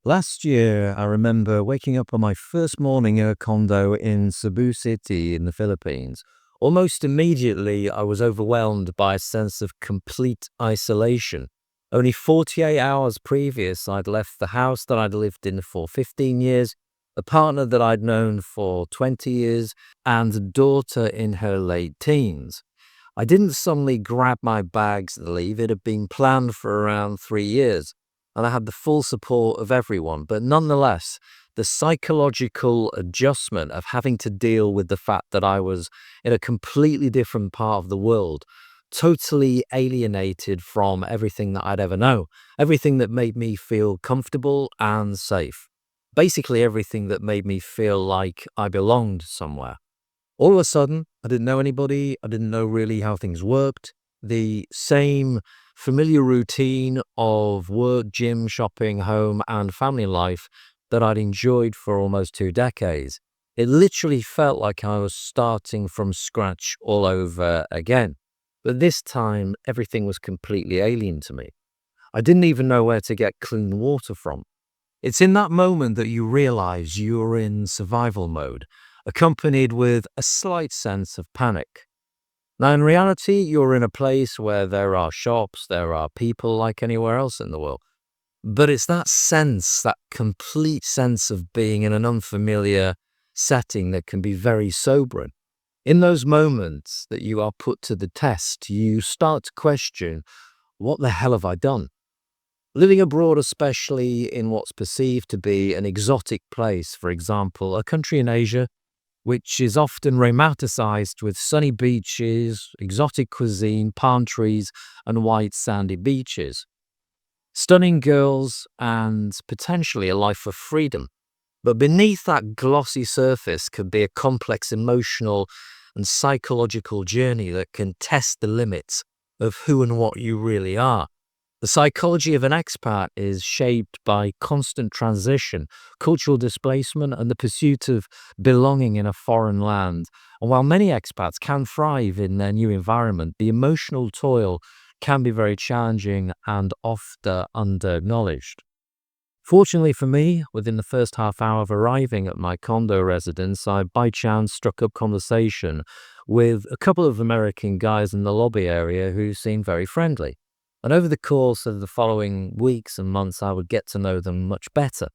Last year, I remember waking up on my first morning in a condo in Cebu City in the Philippines. Almost immediately, I was overwhelmed by a sense of complete isolation. Only 48 hours previous, I'd left the house that I'd lived in for 15 years, a partner that I'd known for 20 years, and a daughter in her late teens. I didn't suddenly grab my bags and leave. It had been planned for around 3 years, and I had the full support of everyone. But nonetheless, the psychological adjustment of having to deal with the fact that I was in a completely different part of the world, totally alienated from everything that I'd ever known, everything that made me feel comfortable and safe. Basically, everything that made me feel like I belonged somewhere. All of a sudden, I didn't know anybody. I didn't know really how things worked. The same familiar routine of work, gym, shopping, home, and family life that I'd enjoyed for almost 2 decades. It literally felt like I was starting from scratch all over again. But this time, everything was completely alien to me. I didn't even know where to get clean water from. It's in that moment that you realize you're in survival mode, accompanied with a slight sense of panic. Now, in reality, you're in a place where there are shops, there are people like anywhere else in the world. But it's that sense, that complete sense of being in an unfamiliar setting that can be very sobering. In those moments that you are put to the test, you start to question, what the hell have I done? Living abroad, especially in what's perceived to be an exotic place, for example, a country in Asia, which is often romanticized with sunny beaches, exotic cuisine, palm trees, and white sandy beaches, stunning girls, and potentially a life of freedom. But beneath that glossy surface could be a complex emotional and psychological journey that can test the limits of who and what you really are. The psychology of an expat is shaped by constant transition, cultural displacement, and the pursuit of belonging in a foreign land. And while many expats can thrive in their new environment, the emotional toil can be very challenging and often under-acknowledged. Fortunately for me, within the first half hour of arriving at my condo residence, I by chance struck up conversation with a couple of American guys in the lobby area who seemed very friendly. And over the course of the following weeks and months, I would get to know them much better.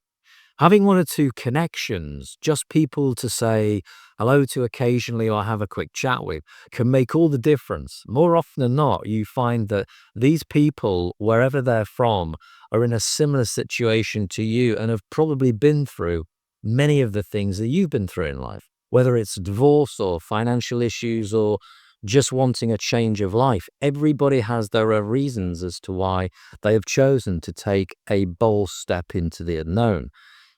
Having one or two connections, just people to say hello to occasionally or have a quick chat with, can make all the difference. More often than not, you find that these people, wherever they're from, are in a similar situation to you and have probably been through many of the things that you've been through in life, whether it's divorce or financial issues or just wanting a change of life. Everybody has their own reasons as to why they have chosen to take a bold step into the unknown.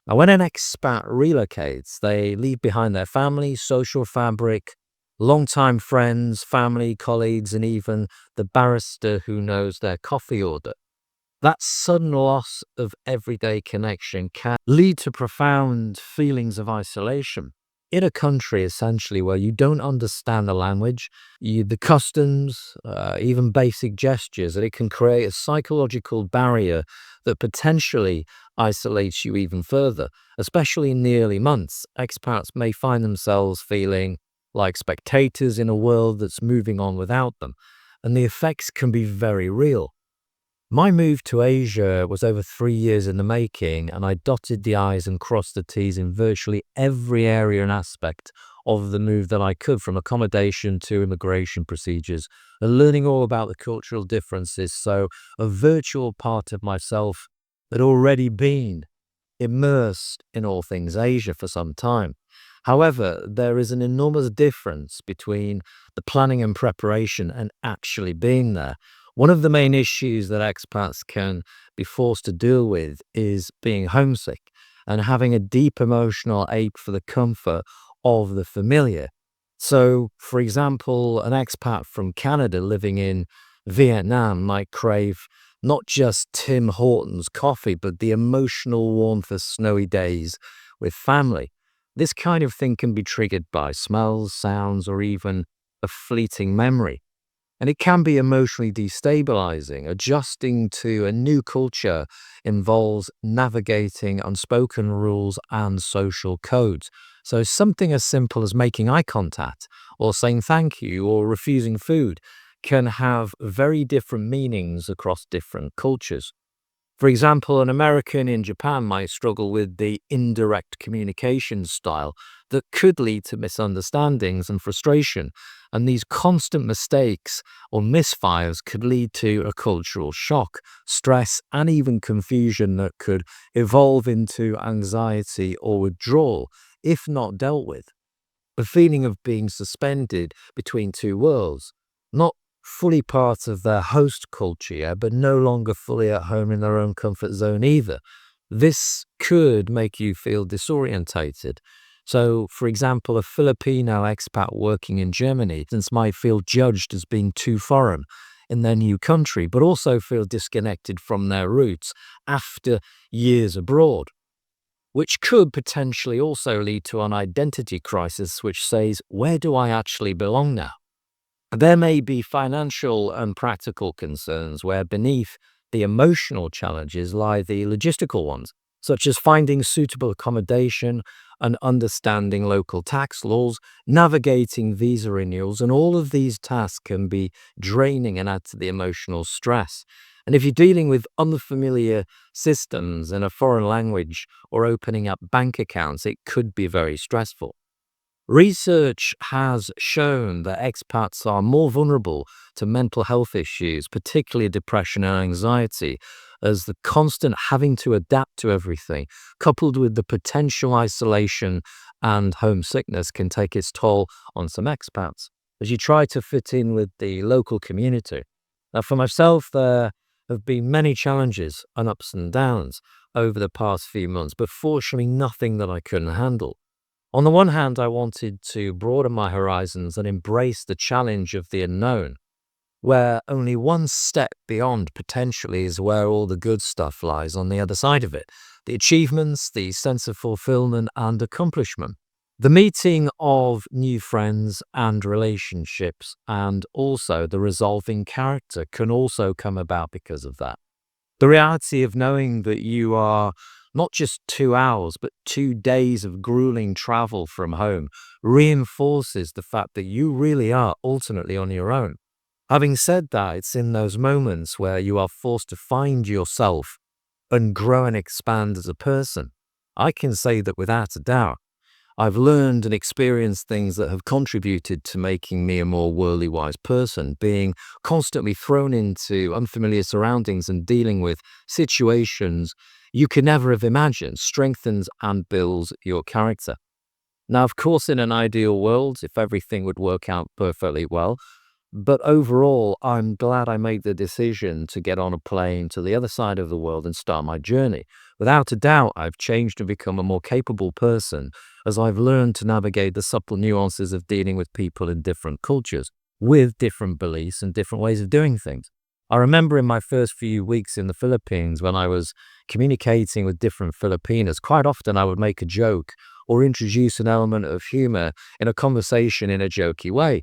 Now, when an expat relocates, they leave behind their family, social fabric, longtime friends, family, colleagues, and even the barrister who knows their coffee order. That sudden loss of everyday connection can lead to profound feelings of isolation. In a country, essentially, where you don't understand the language, the customs, even basic gestures, and it can create a psychological barrier that potentially isolates you even further. Especially in the early months, expats may find themselves feeling like spectators in a world that's moving on without them, and the effects can be very real. My move to Asia was over 3 years in the making, and I dotted the I's and crossed the T's in virtually every area and aspect of the move that I could, from accommodation to immigration procedures, and learning all about the cultural differences. So a virtual part of myself had already been immersed in all things Asia for some time. However, there is an enormous difference between the planning and preparation and actually being there. One of the main issues that expats can be forced to deal with is being homesick and having a deep emotional ache for the comfort of the familiar. So, for example, an expat from Canada living in Vietnam might crave not just Tim Hortons coffee, but the emotional warmth of snowy days with family. This kind of thing can be triggered by smells, sounds, or even a fleeting memory. and it can be emotionally destabilizing. Adjusting to a new culture involves navigating unspoken rules and social codes. So, something as simple as making eye contact, or saying thank you, or refusing food can have very different meanings across different cultures. For example, an American in Japan might struggle with the indirect communication style that could lead to misunderstandings and frustration. And these constant mistakes or misfires could lead to a cultural shock, stress, and even confusion that could evolve into anxiety or withdrawal if not dealt with. The feeling of being suspended between two worlds, not fully part of their host culture, yeah, but no longer fully at home in their own comfort zone either. This could make you feel disorientated. So, for example, a Filipino expat working in Germany might feel judged as being too foreign in their new country, but also feel disconnected from their roots after years abroad, which could potentially also lead to an identity crisis which says, where do I actually belong now? There may be financial and practical concerns where beneath the emotional challenges lie the logistical ones, such as finding suitable accommodation and understanding local tax laws, navigating visa renewals, and all of these tasks can be draining and add to the emotional stress. And if you're dealing with unfamiliar systems in a foreign language or opening up bank accounts, it could be very stressful. Research has shown that expats are more vulnerable to mental health issues, particularly depression and anxiety, as the constant having to adapt to everything, coupled with the potential isolation and homesickness, can take its toll on some expats as you try to fit in with the local community. Now, for myself, there have been many challenges and ups and downs over the past few months, but fortunately, nothing that I couldn't handle. On the one hand, I wanted to broaden my horizons and embrace the challenge of the unknown, where only one step beyond potentially is where all the good stuff lies on the other side of it. The achievements, the sense of fulfillment and accomplishment. The meeting of new friends and relationships, and also the resolving character can also come about because of that. The reality of knowing that you are not just 2 hours, but 2 days of grueling travel from home reinforces the fact that you really are ultimately on your own. Having said that, it's in those moments where you are forced to find yourself and grow and expand as a person. I can say that without a doubt. I've learned and experienced things that have contributed to making me a more worldly wise person. Being constantly thrown into unfamiliar surroundings and dealing with situations you could never have imagined strengthens and builds your character. Now, of course, in an ideal world, if everything would work out perfectly well, but overall, I'm glad I made the decision to get on a plane to the other side of the world and start my journey. Without a doubt, I've changed and become a more capable person as I've learned to navigate the subtle nuances of dealing with people in different cultures, with different beliefs and different ways of doing things. I remember in my first few weeks in the Philippines when I was communicating with different Filipinos, quite often I would make a joke or introduce an element of humor in a conversation in a jokey way.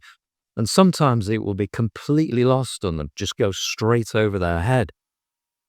And sometimes it will be completely lost on them, just go straight over their head.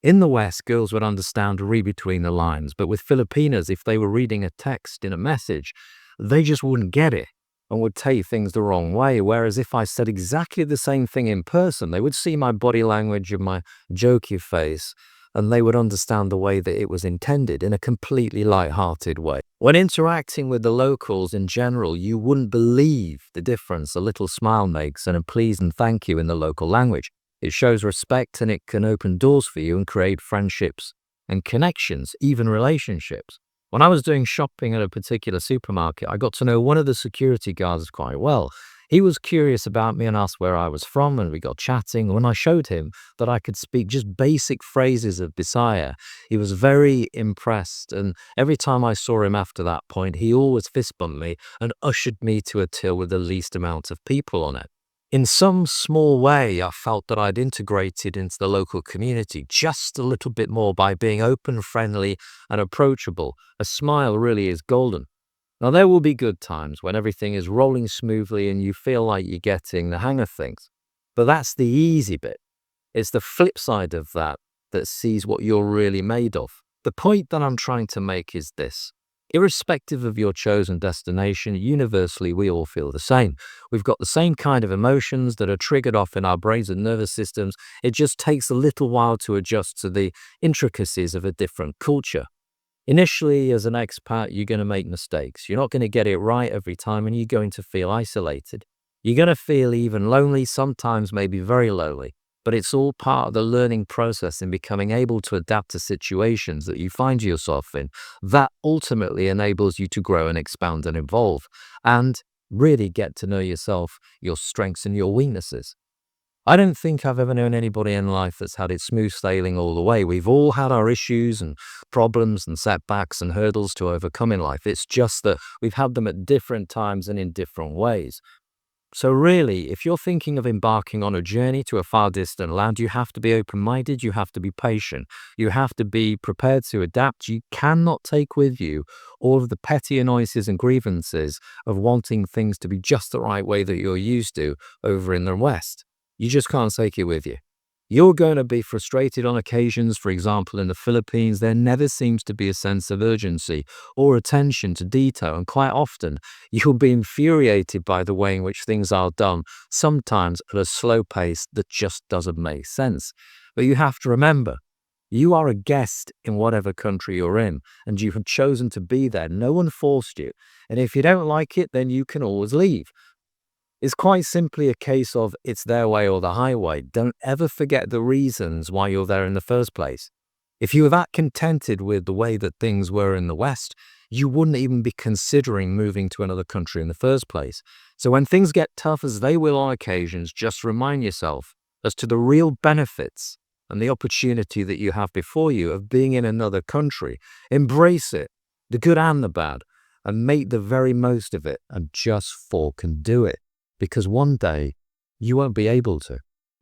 In the West, girls would understand read between the lines, but with Filipinas, if they were reading a text in a message, they just wouldn't get it and would take things the wrong way. Whereas if I said exactly the same thing in person, they would see my body language and my jokey face, and they would understand the way that it was intended in a completely light-hearted way. When interacting with the locals in general, you wouldn't believe the difference a little smile makes and a please and thank you in the local language. It shows respect and it can open doors for you and create friendships and connections, even relationships. When I was doing shopping at a particular supermarket, I got to know one of the security guards quite well. He was curious about me and asked where I was from, and we got chatting. When I showed him that I could speak just basic phrases of Bisaya, he was very impressed. And every time I saw him after that point, he always fist bumped me and ushered me to a till with the least amount of people on it. In some small way, I felt that I'd integrated into the local community just a little bit more by being open, friendly, and approachable. A smile really is golden. Now, there will be good times when everything is rolling smoothly and you feel like you're getting the hang of things. But that's the easy bit. It's the flip side of that that sees what you're really made of. The point that I'm trying to make is this. Irrespective of your chosen destination, universally we all feel the same. We've got the same kind of emotions that are triggered off in our brains and nervous systems. It just takes a little while to adjust to the intricacies of a different culture. Initially, as an expat, you're going to make mistakes. You're not going to get it right every time, and you're going to feel isolated. You're going to feel even lonely, sometimes maybe very lonely, but it's all part of the learning process in becoming able to adapt to situations that you find yourself in. That ultimately enables you to grow and expand and evolve, and really get to know yourself, your strengths and your weaknesses. I don't think I've ever known anybody in life that's had it smooth sailing all the way. We've all had our issues and problems and setbacks and hurdles to overcome in life. It's just that we've had them at different times and in different ways. So really, if you're thinking of embarking on a journey to a far distant land, you have to be open-minded, you have to be patient, you have to be prepared to adapt. You cannot take with you all of the petty annoyances and grievances of wanting things to be just the right way that you're used to over in the West. You just can't take it with you. You're going to be frustrated on occasions. For example, in the Philippines, there never seems to be a sense of urgency or attention to detail, and quite often you'll be infuriated by the way in which things are done, sometimes at a slow pace that just doesn't make sense. But you have to remember, you are a guest in whatever country you're in, and you have chosen to be there. No one forced you. And if you don't like it, then you can always leave. It's quite simply a case of it's their way or the highway. Don't ever forget the reasons why you're there in the first place. If you were that contented with the way that things were in the West, you wouldn't even be considering moving to another country in the first place. So when things get tough, as they will on occasions, just remind yourself as to the real benefits and the opportunity that you have before you of being in another country. Embrace it, the good and the bad, and make the very most of it, and just fork and do it. Because one day you won't be able to.